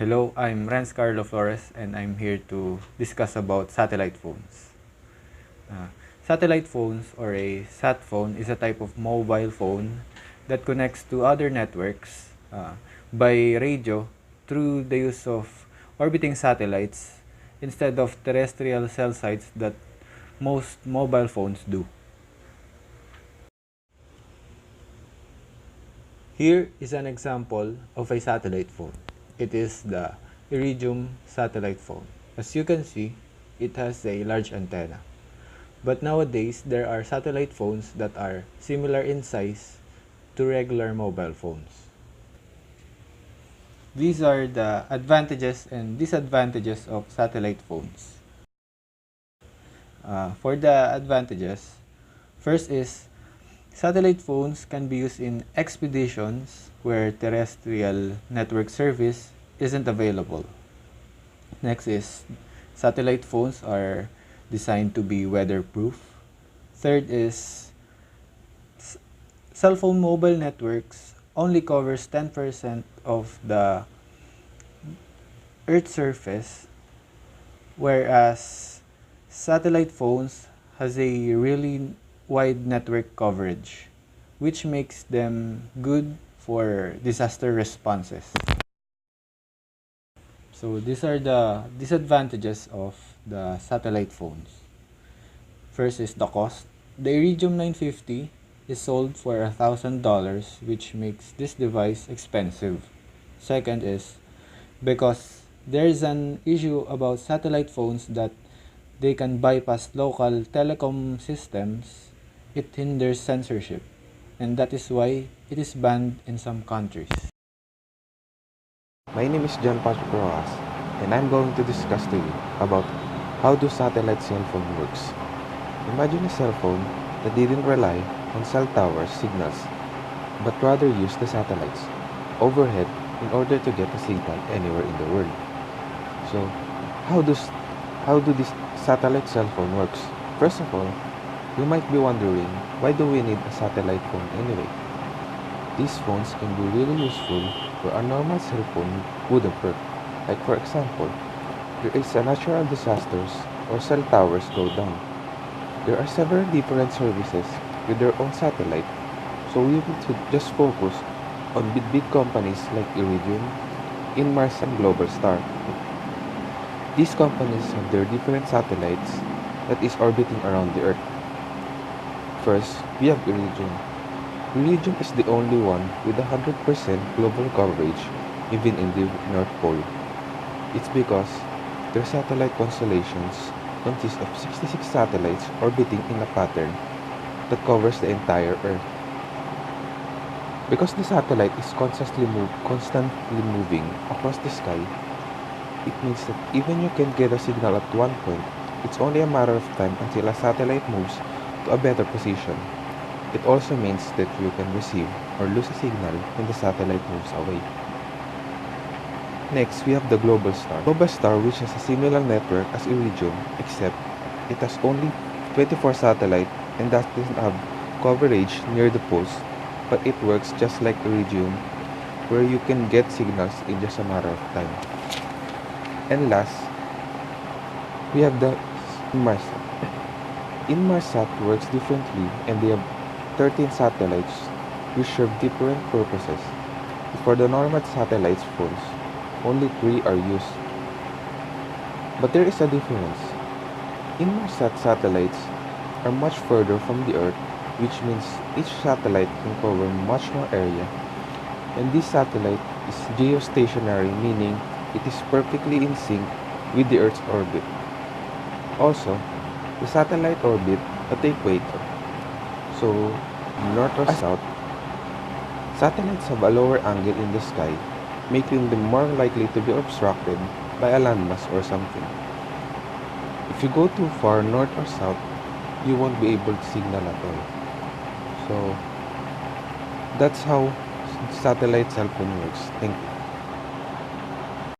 Hello, I'm Flores and I'm here to discuss about satellite phones. Uh, Satellite phones or a sat phone is a type of mobile phone that connects to other networks by radio through the use of orbiting satellites instead of terrestrial cell sites that most mobile phones do. Here is an example of a satellite phone. It is the Iridium satellite phone. As you can see, it has a large antenna. But nowadays, there are satellite phones that are similar in size to regular mobile phones. These are the advantages and disadvantages of satellite phones. For the advantages, first is satellite phones can be used in expeditions where terrestrial network service isn't available. Next is satellite phones are designed to be weatherproof. Third is cell phone mobile networks only covers 10% of the Earth's surface, whereas satellite phones has a really wide network coverage, which makes them good for disaster responses. So these are the disadvantages of the satellite phones. First is the cost. The Iridium 950 is sold for $1,000, which makes this device expensive. Second is because there is an issue about satellite phones that they can bypass local telecom systems. It hinders censorship, and that is why it is banned in some countries. My name is John Patrick Roxas, and I'm going to discuss to you about how do satellite cell phone works. Imagine a cell phone that didn't rely on cell tower signals, but rather used the satellites overhead in order to get a signal anywhere in the world. So, how do this satellite cell phone works? First of all, you might be wondering, why do we need a satellite phone anyway? These phones can be really useful where a normal cell phone wouldn't work. Like for example, there is a natural disasters or cell towers go down. There are several different services with their own satellite, so we will just focus on big companies like Iridium, Inmarsat, and Global Star. These companies have their different satellites that is orbiting around the Earth. First, we have Iridium. Iridium is the only one with 100% global coverage, even in the North Pole. It's because their satellite constellations consist of 66 satellites orbiting in a pattern that covers the entire Earth. Because the satellite is constantly moving across the sky, it means that even you can get a signal at one point, it's only a matter of time until a satellite moves to a better position. It also means that you can receive or lose a signal when the satellite moves away. Next, we have the Global Star. Global Star, which has a similar network as Iridium, except it has only 24 satellites and thus doesn't have coverage near the poles, but it works just like Iridium, where you can get signals in just a matter of time. And last, we have the Inmarsat. Inmarsat works differently and they have 13 satellites which serve different purposes. For the normal satellites phones, only 3 are used. But there is a difference. Inmarsat satellites are much further from the Earth, which means each satellite can cover much more area. And this satellite is geostationary, meaning it is perfectly in sync with the Earth's orbit. Also, the satellite orbit at the equator. So, north or south, satellites have a lower angle in the sky, making them more likely to be obstructed by a landmass or something. If you go too far north or south, you won't be able to signal at all. So, that's how satellite cell phone works. Thank you.